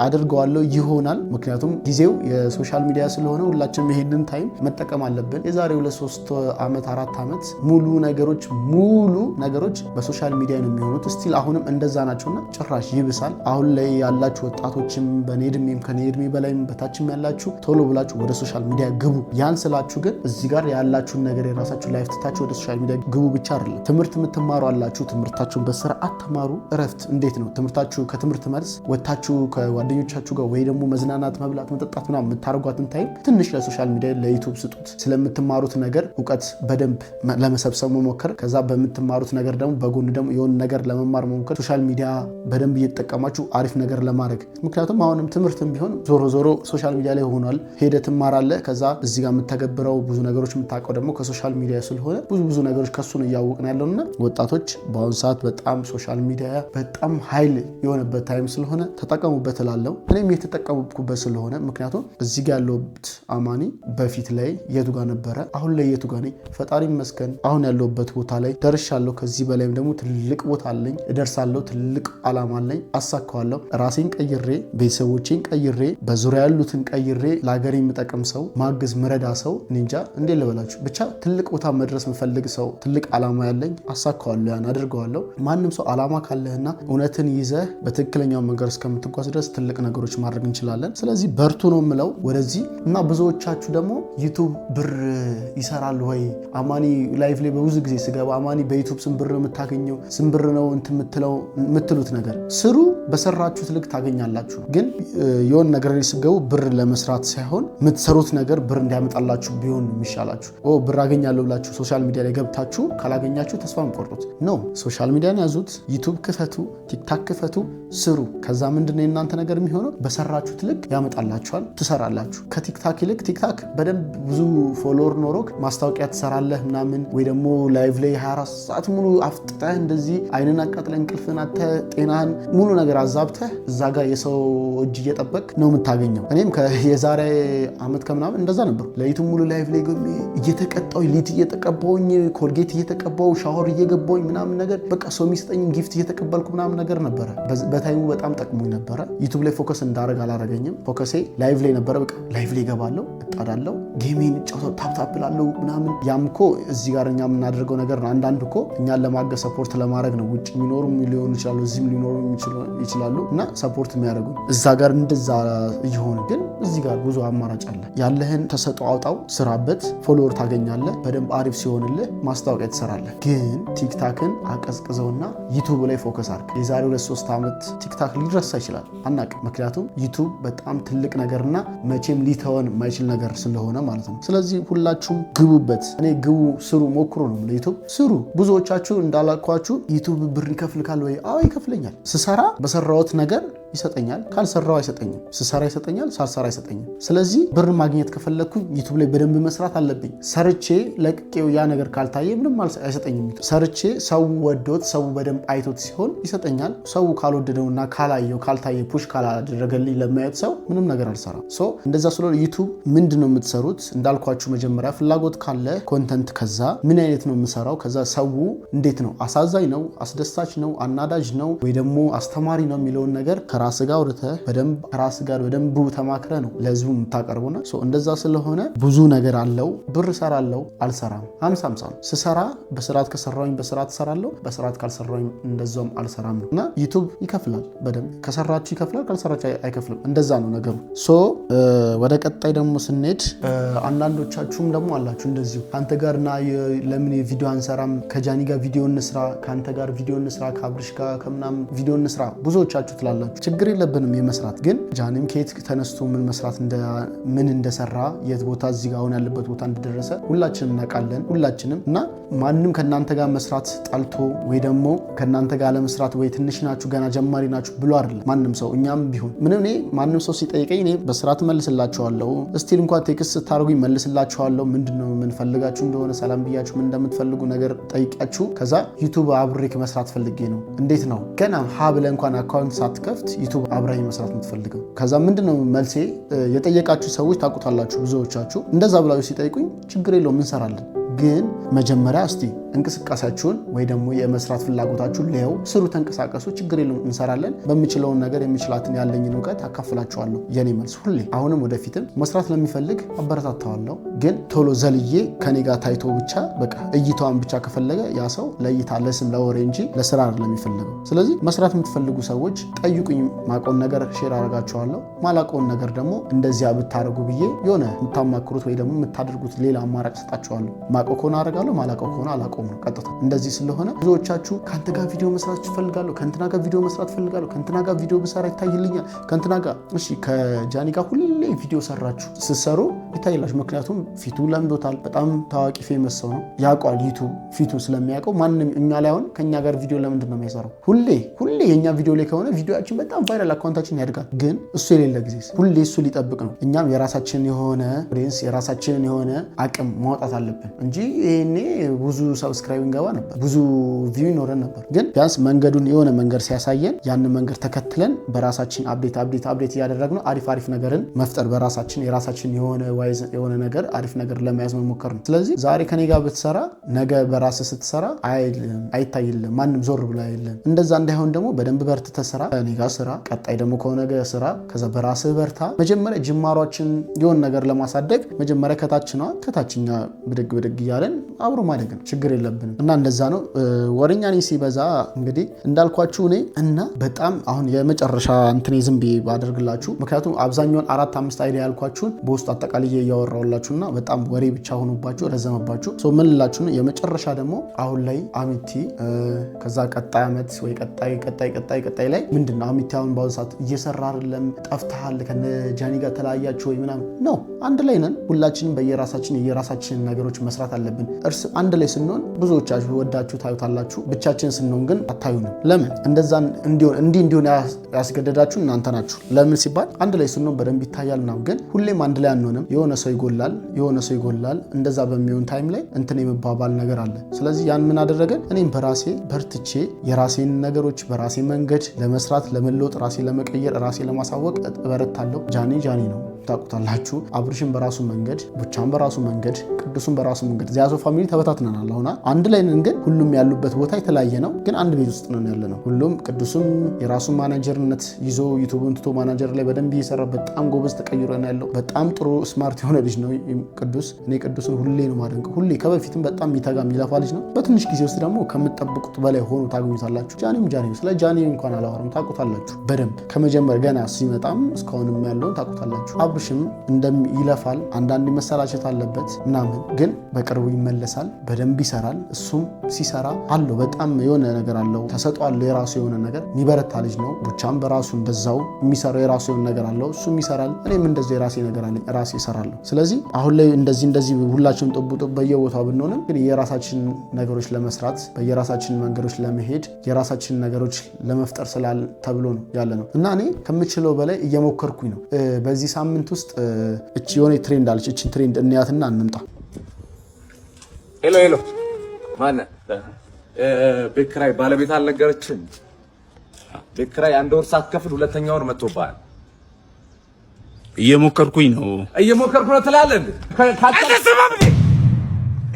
አድርገዋለሁ ይሆናል። ምክንያቱም ጊዜው የሶሻል ሚዲያ ስለሆነ ሁላችንም ይሄንን ታይም መጠቀም አለብን። የዛሬ 2-3 ዓመት 4 ዓመት ሙሉ ነገሮች በሶሻል ሚዲያ ነው የሚሆኑት። ስቲል አሁንም እንደዛ ናቸውና ጭራሽ ይብሳል። አሁን ላይ ያላችሁ ወጣቶችም በኔ እድሜም ከኔ እድሜ በላይም በታችም ያላችሁ ቶሎ ብላችሁ ወደ ሶሻል ሚዲያ ግቡ። ያን ስላችሁ ግን እዚህ ጋር ያላችሁን ነገር የራሳችሁ ላይፍ ትታችሁ ወደ ሶሻል ሚዲያ ግቡ ብቻ አይደለም። ትምህርት የምትማሩ አላችሁ፣ ትምህርታችሁን በስርዓት ተማሩ። እረፍት እንዴት ነው ትምህርታችሁ ከትምህርት መልስ ወጣችሁ ከጓደኞቻችሁ ጋር ወይ ደግሞ መዝናናት፣ መብላት፣ መጠጣት ምናምን የምታደርጓትን ታይም ትንሽ ለሶሻል ሚዲያ ለዩቲዩብ ስጡት። ስለምትማሩት ነገር እውቀት በደንብ ለመሰብሰብ መሞከር፣ ከዛ በምትማሩት ነገር ደግሞ በጎን ደግሞ የሆነ ነገር ለመማር መሞከር፣ ሶሻል ሚዲያ በደንብ እየተጠቀማችሁ አሪፍ ነገር ለማድረግ። ምክንያቱም አሁንም ትምህርትም ቢሆን ዞሮ ሶሻል ሚዲያ ላይ ሆኗል። ሄደህ ትማራለህ። ከዛ እዚህ ጋር የምተገብረው ብዙ ነገሮች የምታውቀው ደግሞ ከሶሻል ሚዲያ ስለሆነ ብዙ ነገሮች ከሱን እያወቅን ያለውና ወጣቶች በአሁኑ ሰዓት በጣም ሶሻል ሚዲያ በጣም ኃይል የሆነበት ታይም ስለሆነ ተጠቀሙበት እላለሁ። እኔም የተጠቀሙበት ስለሆነ ምክንያቱም እዚህ ጋር ያለሁት አማኒ በፊት ላይ የቱ ጋር ነበረ፣ አሁን ላይ የቱ ጋር ነኝ? ፈጣሪ ይመስገን አሁን ያለሁበት ቦታ ላይ ደርሻለሁ። ከዚህ በላይም ደግሞ ትልቅ ቦታ አለኝ፣ እደርሳለሁ። ትልቅ አላማ አለኝ፣ አሳካዋለሁ። ራሴን ቀይሬ ቤተሰቦቼን ቀይሬ በዙሪያ ያሉትን ቀይሬ ለሀገር የምጠቅም ሰው ማግዝ ምረዳ ሰው እንጃ እንዴት ልበላችሁ። ብቻ ትልቅ ቦታ መድረስ የምፈልግ ሰው፣ ትልቅ አላማ ያለኝ አሳካዋለሁ፣ ያን አድርገዋለሁ። ማንም ሰው አላማ ካለህና እውነትን ይዘህ በትክክለኛው መንገድ እስከምትጓዝ ድረስ ትልቅ ነገሮች ማድረግ እንችላለን። ስለዚህ በርቱ ነው የምለው ወደዚህ እና ብዙዎቻችሁ ደግሞ ዩቱብ ብር ይሰራል ወይ አማኒ ላይቭ ላይ በብዙ ጊዜ ስገባ አማኒ በዩቱብ ስም ብር የምታገኘው ስም ብር ነው የምትሉት ነገር ስሩ፣ በሰራችሁት ልክ ታገኛላችሁ። ግን የሆነ ነገር ላይ ስገቡ ብር ለመስራት ሳይሆን የምትሰሩት ነገር ብር እንዲያመጣላችሁ ቢሆን የሚሻላችሁ። ብር አገኛለሁ ብላችሁ ሶሻል ሚዲያ ላይ ገብታችሁ ካላገኛችሁ ተስፋ የምትቆርጡት ነው። ሶሻል ሚዲያን ያዙት፣ ዩቱብ ክፈቱ፣ ቲክታክ ክፈቱ፣ ስሩ። ከዛ ምንድነው የእናንተ ነገር የሚሆነው በሰራችሁት ልክ ያመጣላችኋል፣ ትሰራላችሁ። ከቲክታክ ይልቅ ቲክታክ በደንብ ብዙ ፎሎወር ኖሮክ ማስታወቂያ ትሰራለህ ምናምን ወይ ደግሞ ላይቭ ላይ 24 ሰዓት ሙሉ አፍጥጠህ እንደዚህ አይንን አቃጥለህ እንቅልፍን አጥተህ ጤናህን ሙሉ ነገር አዛብተህ እዛ ጋር የሰው እጅ እየጠበቅ ነው የምታገኘው። እኔም የዛሬ ዓመት ከምናምን እንደዛ ነበር። ለይቱም ሙሉ ላይቭ ላይ ገሜ እየተቀጣው ሊት እየተቀባውኝ ኮልጌት እየተቀባው ሻወር እየገባውኝ ምናምን ነገር በቃ ሰው የሚሰጠኝ ጊፍት እየተቀበልኩ ምናምን ነገር ነበረ። በታይሙ በጣም ጠቅሞኝ ነበረ። ዩቲዩብ ላይ ፎከስ እንዳደረግ አላረገኝም። ፎከሴ ላይቭ ላይ ነበረ። በቃ ላይቭ ላይ ገባለሁ፣ እጣዳለሁ፣ ጌሜን ጫውተው ታፕታፕ ላለው ምናምን። ያም እኮ እዚህ ጋር እኛ የምናደርገው ነገር ነው። አንዳንድ እኮ እኛን ለማገዝ ሰፖርት ለማድረግ ነው። ውጭ የሚኖሩ ሊሆኑ ይችላሉ፣ እዚህም ሊኖሩ ይችላሉ እና ሰፖርት የሚያደርጉ እዛ ጋር እንደዛ እየሆነ ግን እዚህ ጋር ብዙ አማራጭ አለ። ያለህን ተሰጥኦ አውጣው፣ ስራበት፣ ፎሎወር ታገኛለህ። በደንብ አሪፍ ሲሆንልህ ማስታወቂያ ትሰራለህ። ግን ቲክታክን አቀዝቅዘውና ዩቱብ ላይ ፎከስ አድርግ። የዛሬ 2-3 ዓመት ቲክታክ ሊረሳ ይችላል አናውቅም። ምክንያቱም ዩቱብ በጣም ትልቅ ነገርና መቼም ሊተወን የማይችል ነገር ስለሆነ ማለት ነው። ስለዚህ ሁላችሁም ግቡበት። እኔ ግቡ፣ ስሩ፣ ሞክሩ ነው ለዩቱብ ስሩ። ብዙዎቻችሁ እንዳላኳችሁ ዩቱብ ብር ይከፍልካል ወይ? አዎ ይከፍለኛል። ስሰራ በሰራሁት ነገር ይሰጠኛል፣ ካልሰራው አይሰጠኝም። ስሰራ ይሰጠኛል፣ ሳልሰራ አይሰጠኝም። ስለዚህ ብር ማግኘት ከፈለኩኝ ዩቲዩብ ላይ በደንብ መስራት አለብኝ። ሰርቼ ለቅቄው ያ ነገር ካልታየ ምንም አይሰጠኝም። ሰርቼ ሰው ወዶት ሰው በደንብ አይቶት ሲሆን ይሰጠኛል። ሰው ካልወደደውና ካላየው ካልታየ ፑሽ ካላደረገልኝ ለማየት ሰው ምንም ነገር አልሰራም። እንደዛ ስለሆነ ዩቲዩብ ምንድነው የምትሰሩት? እንዳልኳችሁ መጀመሪያ ፍላጎት ካለ ኮንተንት፣ ከዛ ምን አይነት ነው የምሰራው፣ ከዛ ሰው እንዴት ነው፣ አሳዛኝ ነው፣ አስደሳች ነው፣ አናዳጅ ነው ወይ ደግሞ አስተማሪ ነው የሚለውን ነገር ከራስ ጋር ወርተህ በደንብ ከራስ ጋር በደንብ ተማክረ ነው ለህዝቡ የምታቀርቡና እንደዛ ስለሆነ ብዙ ነገር አለው። ብር ሰራለው አልሰራም 50-50 ስሰራ በስርዓት ከሰራውኝ በስርዓት ሰራለው፣ በስርዓት ካልሰራውኝ እንደዛም አልሰራም ነው። እና ዩቲዩብ ይከፍላል፣ በደንብ ከሰራችሁ ይከፍላል፣ ካልሰራችሁ አይከፍልም። እንደዛ ነው ነገሩ። ወደ ቀጣይ ደግሞ ስንሄድ አንዳንዶቻችሁም ደግሞ አላችሁ እንደዚሁ አንተ ጋርና ለምን ቪዲዮ አንሰራም፣ ከጃኒ ጋር ቪዲዮ እንስራ፣ ካንተ ጋር ቪዲዮ እንስራ፣ ከአብርሽ ጋር ከምናምን ቪዲዮ እንስራ ብዙዎቻችሁ ትላላችሁ። ችግር የለብንም የመስራት ግን ጃኒም ከየት ተነስቶ ምን መስራት ምን እንደሰራ የት ቦታ እዚህ ጋር አሁን ያለበት ቦታ እንደደረሰ ሁላችንም እናውቃለን። ሁላችንም እና ማንም ከእናንተ ጋር መስራት ጣልቶ ጠልቶ ወይ ደግሞ ከናንተ ጋር ለመስራት ወይ ትንሽ ናችሁ ገና ጀማሪ ናችሁ ብሎ አይደለም ማንም ሰው እኛም ቢሆን ምንም እኔ ማንም ሰው ሲጠይቀኝ እኔ በስርዓት መልስላችኋለሁ ስቲል እንኳን ቴክስት ታርጉኝ መልስላችኋለሁ ምንድነው ምን ፈልጋችሁ እንደሆነ ሰላም ብያችሁ ምን እንደምትፈልጉ ነገር ጠይቃችሁ ከዛ ዩቲዩብ አብሬክ መስራት ፈልጌ ነው እንዴት ነው ገና ሀብለ እንኳን አካውንት ሳትከፍት ዩቲዩብ አብራኝ መስራት የምትፈልገው ከዛ ምንድነው መልሴ የጠየቃችሁ ሰዎች ታውቁታላችሁ ብዙዎቻችሁ እንደዛ ብላችሁ ሲጠይቁኝ ችግር የለውም እንሰራለን ግን መጀመሪያ እስቲ እንቅስቃሴያችሁን ወይ ደግሞ የመስራት ፍላጎታችሁን ለየው ስሩ ተንቀሳቀሱ ችግር የለውም እንሰራለን በሚችለው ነገር የሚችላትን ያለኝን ዕውቀት አካፍላችኋለሁ የኔ መልስ ሁሌ አሁንም ወደፊትም መስራት ለሚፈልግ አበረታታዋለሁ ግን ቶሎ ዘልዬ ከኔ ጋር ታይቶ ብቻ በቃ እይታውን ብቻ ከፈለገ ያ ሰው ለእይታ ለስም ለወሬ እንጂ ለስራ አይደለም የሚፈልገው ስለዚህ መስራት የምትፈልጉ ሰዎች ጠይቁኝ ማቆን ነገር ሼር አደርጋችኋለሁ ማላቆን ነገር ደግሞ እንደዚያ ብታረጉ ብዬ የሆነ የምታማክሩት ወይ ደግሞ የምታደርጉት ሌላ አማራጭ ሰጣችኋለሁ ማቆ ከሆነ አደርጋለሁ ማላቆ ከሆነ አላቆም ነው ቀጥታ እንደዚህ ስለሆነ ብዙዎቻችሁ ካንተ ጋር ቪዲዮ መስራት ፈልጋለሁ ከእንትና ጋር ቪዲዮ መስራት ፈልጋለሁ ከእንትና ጋር ቪዲዮ ብሰራ ይታይልኛል ከእንትና ጋር እሺ ከጃኒ ጋር ሁሌ ቪዲዮ ሰራችሁ ስትሰሩ ይታይላችሁ ምክንያቱም ፊቱ ለምዶታል በጣም ታዋቂ ፌመስ ሰው ነው ያውቃል ዩቲዩብ ፊቱ ስለሚያውቀው ማንንም እኛ ላይ አሁን ከኛ ጋር ቪዲዮ ለምንድን ነው የሚሰራው ሁሌ የኛ ቪዲዮ ላይ ከሆነ ቪዲዮአችን በጣም ቫይራል አካውንታችን ያድጋል ግን እሱ የሌለ ጊዜ ሁሌ እሱ ሊጠብቅ ነው እኛም የራሳችን የሆነ ኦዲየንስ የራሳችን የሆነ አቅም ማውጣት አለብን እንጂ ይሄኔ ብዙ ሰብስክራይብ እንገባ ነበር ብዙ ቪው ይኖረን ነበር ግን ቢያንስ መንገዱን የሆነ መንገድ ሲያሳየን ያን መንገድ ተከትለን በራሳችን አፕዴት እያደረግነው አሪፍ ነገርን መፍጠር በራሳችን የራሳችን የሆነ ነገር አሪፍ ነገር ለመያዝ መሞከር ነው ስለዚህ ዛሬ ከኔ ጋር ብትሰራ ነገ በራስ ስትሰራ አይታይልም ማንም ዞር ብሎ አይልም እንደዛ እንዳይሆን ደግሞ በደንብ በርትተህ ስራ ከኔ ጋር ስራ ቀጣይ ደግሞ ከሆነ ጋር ስራ ከዛ በራስህ በርታ መጀመሪያ ጅማሯችን የሆነ ነገር ለማሳደግ መጀመሪያ ከታችኛ ብድግ እያለን አብሮ ማደግ ነው ችግር የለብንም እና እንደዛ ነው ወሬኛ ነኝ ሲበዛ እንግዲህ እንዳልኳችሁ እኔ እና በጣም አሁን የመጨረሻ እንትኔ ዝም ብዬ ባደርግላችሁ ምክንያቱም አብዛኛውን 4-5 አይዲያ ያልኳችሁን በውስጥ አጠቃላይ እያወራሁላችሁና በጣም ወሬ ብቻ ሆኖባችሁ ረዘመባችሁ ሶ ምን ልላችሁ ነው የመጨረሻ ደግሞ አሁን ላይ አሚቲ ከዛ ቀጣይ አመት ወይ ቀጣይ ላይ ምንድነው አሚቲ አሁን ባው ሰዓት እየሰራ አይደለም ጠፍተሃል ከነጃኒ ጋር ተለያያችሁ ወይ ምናምን ነው አንድ ላይ ነን ሁላችንም በየራሳችን ነገሮች መስራት አለብን እርስ አንድ ላይ ስንሆን ብዙዎቻችሁ ወዳችሁ ታዩታላችሁ ብቻችን ስንሆን ግን አታዩንም ለምን እንደዛ እንዲሆን ያስገደዳችሁ እናንተ ናችሁ ለምን ሲባል አንድ ላይ ስንሆን በደንብ ይታያልና ግን ሁሌም አንድ ላይ አንሆንም የሆነ ሰው ይጎላል እንደዛ በሚሆን ታይም ላይ እንትን የመባባል ነገር አለ ስለዚህ ያን ምን አደረገን እኔም በራሴ በርትቼ የራሴን ነገሮች በራሴ መንገድ ለመስራት ለመለወጥ ራሴ ለመቀየር ራሴ ለማሳወቅ እበረታለሁ ጃኒ ነው ታውቁታላችሁ አብርሽን በራሱ መንገድ ቡቻን በራሱ መንገድ ቅዱስን በራሱ መንገድ ዚያዞ ፋሚሊ ተበታትነናል አሁን አንድ ላይ ነን ግን ሁሉም ያሉበት ቦታ የተለያየ ነው ግን አንድ ቤት ውስጥ ነን ያለነው ሁሉም ቅዱስም የራሱን ማናጀርነት ይዞ ዩቲዩብን ትቶ ማናጀር ላይ በደንብ እየሰራ በጣም ጎበዝ ተቀይሮ ነው ያለው በጣም ጥሩ ስማርት የሆነ ልጅ ነው ቅዱስ እኔ ቅዱስን ሁሌ ነው ማደንቀው ሁሌ ከበፊትም በጣም የሚተጋ የሚለፋ ልጅ ነው በትንሽ ጊዜ ውስጥ ደግሞ ከምትጠብቁት በላይ ሆኖ ታገኙታላችሁ ጃኒ ስለ ጃኒ እንኳን አላወራም ታውቁታላችሁ በደንብ ከመጀመሪያ ገና ሲመጣም እስካሁንም ያለውን ታውቁታላችሁ አብርሽም ይለፋል አንዳንድ መሰላቸት አለበት ምናምን ግን በቅርቡ ይመለሳል በደንብ ይሰራል እሱም ሲሰራ አለው በጣም የሆነ ነገር አለው ተሰጧል የራሱ የሆነ ነገር የሚበረታ ልጅ ነው ቡቻም በራሱ እንደዛው የሚሰራው የራሱ የሆነ ነገር አለው እሱም ይሰራል እኔም እንደዚህ የራሴ ነገር አለኝ ራሴ እሰራለሁ ስለዚህ አሁን ላይ እንደዚህ ሁላችንም ጥቡ በየቦታው ብንሆንም ግን የራሳችን ነገሮች ለመስራት በየራሳችን መንገዶች ለመሄድ የራሳችን ነገሮች ለመፍጠር ስላል ተብሎ ነው ያለ ነው እና እኔ ከምችለው በላይ እየሞከርኩኝ ነው በዚህ ሳምንት ውስጥ እቺ የሆነ ትሬንድ አለች እቺን ትሬንድ እንያትና እንምጣ ሄሎ ማነ ቤት ኪራይ ባለቤት አልነገረችም ቤት ኪራይ አንድ ወር ሳትከፍል ሁለተኛ ወር መጥቶብሃል እየሞከርኩኝ ነው ትላለህ እንዴ አትሰማም እንዴ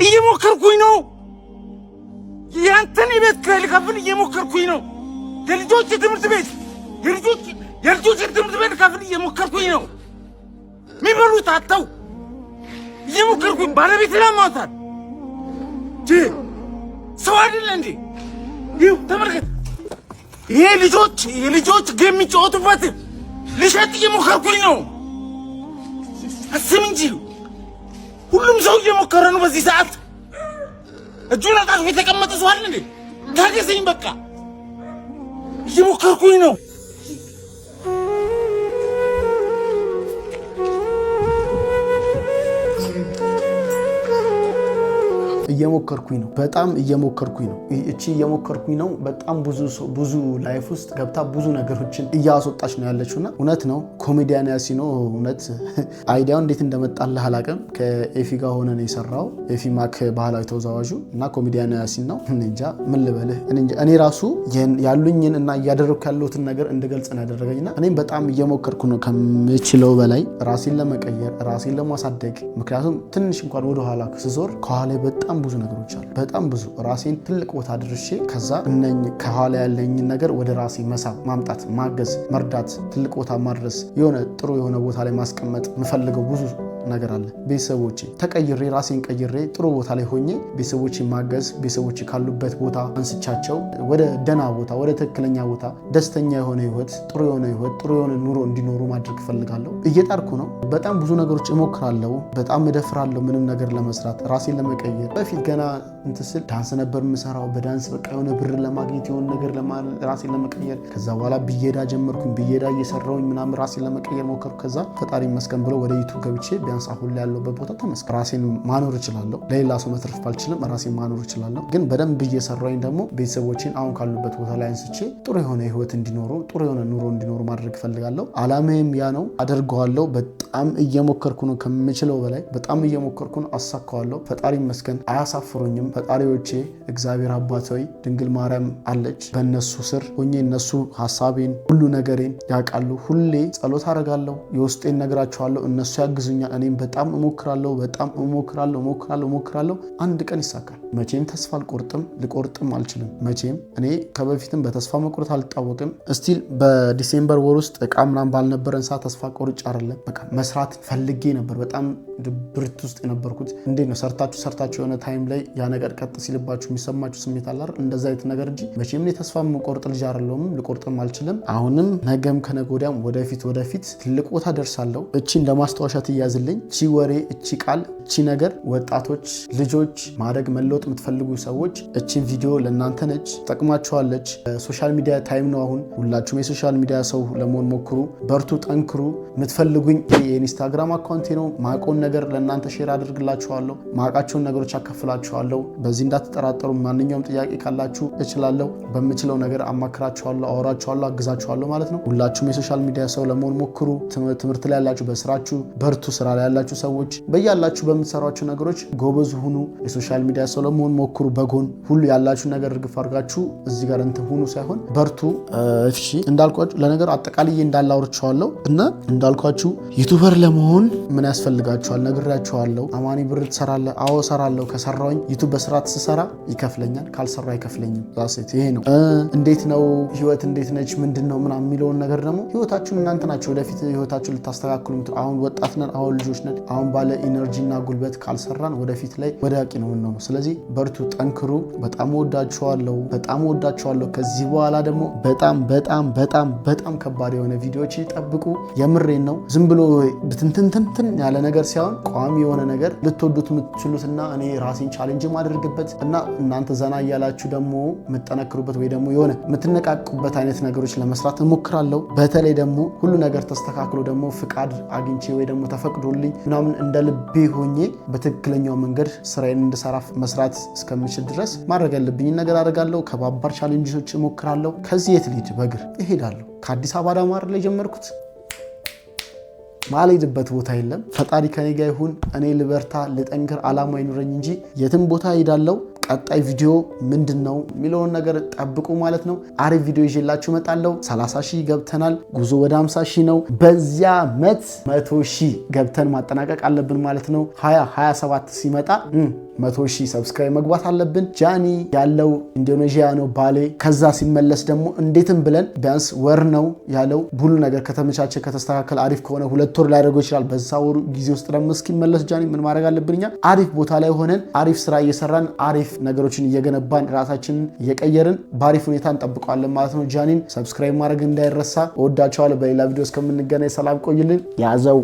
እየሞከርኩኝ ነው ያንተን ቤት ኪራይ ልከፍል እየሞከርኩኝ ነው የልጆች ትምህርት ቤት ልከፍል እየሞከርኩኝ ነው የሚበሉት አጥተው እየሞከርኩኝ ባለቤት ለማውጣት ሰው አይደለ እንዴ ይኸው ተመልከት ይሄ ልጆች ጌም የሚጫወቱበት ልሸጥ እየሞከርኩኝ ነው አስብ እንጂ ሁሉም ሰው እየሞከረ ነው በዚህ ሰዓት እጁን አጣጥፎ የተቀመጠ ሰው አይደል እንዴ ታገሰኝ በቃ እየሞከርኩኝ ነው እየሞከርኩኝ ነው። በጣም እየሞከርኩኝ ነው። እቺ እየሞከርኩኝ ነው። በጣም ብዙ ላይፍ ውስጥ ገብታ ብዙ ነገሮችን እያስወጣች ነው ያለችውና እውነት ነው ኮሜዲያን ያሲኖ እውነት አይዲያው እንዴት እንደመጣልህ አላውቅም። ከኤፊ ጋር ሆነ ነው የሰራው። ኤፊ ማክ ባህላዊ ተወዛዋዡ እና ኮሜዲያን ያሲን ነው። እንጃ ምን ልበልህ። እኔ ራሱ ያሉኝን እና እያደረኩ ያለሁትን ነገር እንድገልጽ ነው ያደረገኝና እኔም በጣም እየሞከርኩ ነው ከምችለው በላይ ራሴን ለመቀየር ራሴን ለማሳደግ። ምክንያቱም ትንሽ እንኳን ወደ ኋላ ስዞር ከኋላ በጣም ብዙ ነገሮች አሉ። በጣም ብዙ ራሴን ትልቅ ቦታ አድርሼ ከዛ ከኋላ ያለኝን ነገር ወደ ራሴ መሳብ፣ ማምጣት፣ ማገዝ፣ መርዳት፣ ትልቅ ቦታ ማድረስ፣ የሆነ ጥሩ የሆነ ቦታ ላይ ማስቀመጥ የምፈልገው ብዙ ነገር አለ። ቤተሰቦቼ ተቀይሬ ራሴን ቀይሬ ጥሩ ቦታ ላይ ሆኜ ቤተሰቦቼ ማገዝ፣ ቤተሰቦቼ ካሉበት ቦታ አንስቻቸው ወደ ደና ቦታ፣ ወደ ትክክለኛ ቦታ፣ ደስተኛ የሆነ ህይወት፣ ጥሩ የሆነ ኑሮ እንዲኖሩ ማድረግ እፈልጋለሁ። እየጣርኩ ነው። በጣም ብዙ ነገሮች እሞክራለሁ። በጣም እደፍራለሁ ምንም ነገር ለመስራት ራሴን ለመቀየር። በፊት ገና እንትስል ዳንስ ነበር የምሰራው። በዳንስ በቃ የሆነ ብር ለማግኘት የሆነ ነገር ራሴን ለመቀየር። ከዛ በኋላ ብየዳ ጀመርኩኝ። ብየዳ እየሰራሁኝ ምናምን ራሴን ለመቀየር ሞከርኩ። ከዛ ፈጣሪ ይመስገን ብሎ ወደ ዩቱብ ገብቼ ቢያንስ አሁን ላይ ያለሁበት ቦታ ተመስገን ራሴን ማኖር እችላለሁ። ለሌላ ሰው መትረፍ ባልችልም ራሴን ማኖር እችላለሁ። ግን በደንብ እየሰራሁኝ ደግሞ ቤተሰቦቼን አሁን ካሉበት ቦታ ላይ አንስቼ ጥሩ የሆነ ህይወት እንዲኖሩ፣ ጥሩ የሆነ ኑሮ እንዲኖሩ ማድረግ እፈልጋለሁ። አላማዬም ያ ነው። አደርገዋለሁ። በጣም እየሞከርኩ ነው ከምችለው በላይ በጣም እየሞከርኩ ነው። አሳካዋለሁ። ፈጣሪ ይመስገን። አያሳፍሩኝም ፈጣሪዎቼ። እግዚአብሔር አባት ሆይ ድንግል ማርያም አለች። በእነሱ ስር ሆኜ እነሱ ሀሳቤን ሁሉ ነገሬን ያውቃሉ። ሁሌ ጸሎት አደርጋለሁ። የውስጤን ነግራቸዋለሁ። እነሱ ያግዙኛል። እኔም በጣም እሞክራለሁ። አንድ ቀን ይሳካል። መቼም ተስፋ አልቆርጥም፣ ልቆርጥም አልችልም። መቼም እኔ ከበፊትም በተስፋ መቁረጥ አልታወቅም። እስቲል በዲሴምበር ወር ውስጥ እቃ ምናምን ባልነበረን ሰዓት ተስፋ ቆርጬ አይደለም፣ በቃ መስራት ፈልጌ ነበር። በጣም ድብርት ውስጥ የነበርኩት። እንዴት ነው ሰርታችሁ የሆነ ታይም ላይ ያ ነገር ቀጥ ሲልባችሁ የሚሰማችሁ ስሜት አለ አይደል? እንደዛ አይነት ነገር እንጂ መቼም እኔ ተስፋ መቆርጥ ልጅ አይደለሁም፣ ልቆርጥም አልችልም። አሁንም ነገም ከነገ ወዲያም ወደፊት ትልቅ ቦታ ደርሳለሁ። እቺን ለማስታወሻ ትያዝልኝ። እቺ ወሬ፣ እቺ ቃል፣ እቺ ነገር ወጣቶች፣ ልጆች፣ ማደግ መለወጥ የምትፈልጉ ሰዎች እቺን ቪዲዮ ለእናንተ ነች፣ ጠቅማችኋለች። ሶሻል ሚዲያ ታይም ነው አሁን። ሁላችሁም የሶሻል ሚዲያ ሰው ለመሆን ሞክሩ፣ በርቱ፣ ጠንክሩ። የምትፈልጉኝ የኢንስታግራም አካውንቴ ነው። ማቆን ነገር ለእናንተ ሼር አድርግላችኋለሁ። ማቃቸውን ነገሮች አከፍላችኋለሁ። በዚህ እንዳትጠራጠሩ። ማንኛውም ጥያቄ ካላችሁ እችላለሁ። በምችለው ነገር አማክራችኋለሁ፣ አወራችኋለሁ፣ አግዛችኋለሁ ማለት ነው። ሁላችሁም የሶሻል ሚዲያ ሰው ለመሆን ሞክሩ። ትምህርት ላይ ያላችሁ በስራችሁ በርቱ። ስራ ላይ ያላችሁ ሰዎች በያላችሁ በምትሰሯቸው ነገሮች ጎበዝ ሁኑ። የሶሻል ሚዲያ ሰው ለመሆን ሞክሩ። በጎን ሁሉ ያላችሁ ነገር እርግፍ አድርጋችሁ እዚህ ጋር እንትን ሁኑ ሳይሆን በርቱ። እሺ እንዳልኳችሁ ለነገሩ አጠቃልዬ እንዳላወርቻለሁ እና እንዳልኳችሁ ዩቱበር ለመሆን ምን ያስፈልጋችኋል ነግራችኋለሁ። አማኒ ብር ትሰራለህ? አዎ እሰራለሁ። ከሰራሁኝ ዩቱብ በስርዓት ስሰራ ይከፍለኛል፣ ካልሰራ አይከፍለኝም። ዛሴት ይሄ ነው። እንዴት ነው ህይወት እንዴት ነች ምንድነው ምናምን የሚለውን ነገር ደግሞ ህይወታችሁን እናንተ ናችሁ ወደፊት ህይወታችሁን ልታስተካክሉ። አሁን ወጣት ነን፣ አሁን ልጆች ነን። አሁን ባለ ኢነርጂና ጉልበት ካልሰራን ወደፊት ላይ ወዳቂ ነው የምንሆነው። ስለዚህ በርቱ፣ ጠንክሩ። በጣም ወዳችኋለሁ። ከዚህ በኋላ ደግሞ በጣም ከባድ የሆነ ቪዲዮዎች ይጠብቁ። የምሬን ነው። ዝም ብሎ ብትንትንትን ያለ ነገር ሳይሆን ቋሚ የሆነ ነገር ልትወዱት የምትችሉትና እኔ ራሴን ቻሌንጅ ማድረግበት እና እናንተ ዘና እያላችሁ ደግሞ የምትጠነክሩበት ወይ ደግሞ የሆነ የምትነቃቁበት አይነት ነገሮች ለመስራት እሞክራለሁ። በተለይ ደግሞ ሁሉ ነገር ተስተካክሎ ደግሞ ፍቃድ አግኝቼ ወይ ደግሞ ተፈቅዶልኝ ምናምን እንደ ልቤ ሆኜ በትክክለኛው መንገድ ስራዬን እንድሰራ መስራት እስከምችል ድረስ ማድረግ ያለብኝን ነገር አደርጋለሁ። ከባባር ቻሌንጆች እሞክራለሁ። ከዚህ የት ልሂድ? በእግር እሄዳለሁ። ከአዲስ አበባ ዳማር ላይ ጀመርኩት። ማልሄድበት ቦታ የለም። ፈጣሪ ከኔ ጋር ይሁን። እኔ ልበርታ፣ ልጠንክር፣ አላማ ይኑረኝ እንጂ የትም ቦታ ሄዳለሁ። ቀጣይ ቪዲዮ ምንድነው የሚለውን ነገር ጠብቁ ማለት ነው። አሪፍ ቪዲዮ ይዤላችሁ እመጣለሁ። 30 ሺህ ገብተናል። ጉዞ ወደ 50 ሺህ ነው። በዚያ ዓመት 100 ሺህ ገብተን ማጠናቀቅ አለብን ማለት ነው። 2027 ሲመጣ 100 ሺህ ሰብስክራይብ መግባት አለብን። ጃኒ ያለው ኢንዶኔዥያ ነው ባሌ። ከዛ ሲመለስ ደግሞ እንዴትም ብለን ቢያንስ ወር ነው ያለው። ሁሉ ነገር ከተመቻቸ ከተስተካከለ አሪፍ ከሆነ 2 ወር ላይደርገው ይችላል። በዛ ወሩ ጊዜ ውስጥ ደግሞ እስኪመለስ ጃኒ ምን ማድረግ አለብን? እኛ አሪፍ ቦታ ላይ ሆነን አሪፍ ስራ እየሰራን አሪፍ ነገሮችን እየገነባን ራሳችንን እየቀየርን በአሪፍ ሁኔታ እንጠብቀዋለን ማለት ነው። ጃኒን ሰብስክራይብ ማድረግ እንዳይረሳ። እወዳቸዋለሁ። በሌላ ቪዲዮ እስከምንገናኝ ሰላም ቆይልን። ያዘው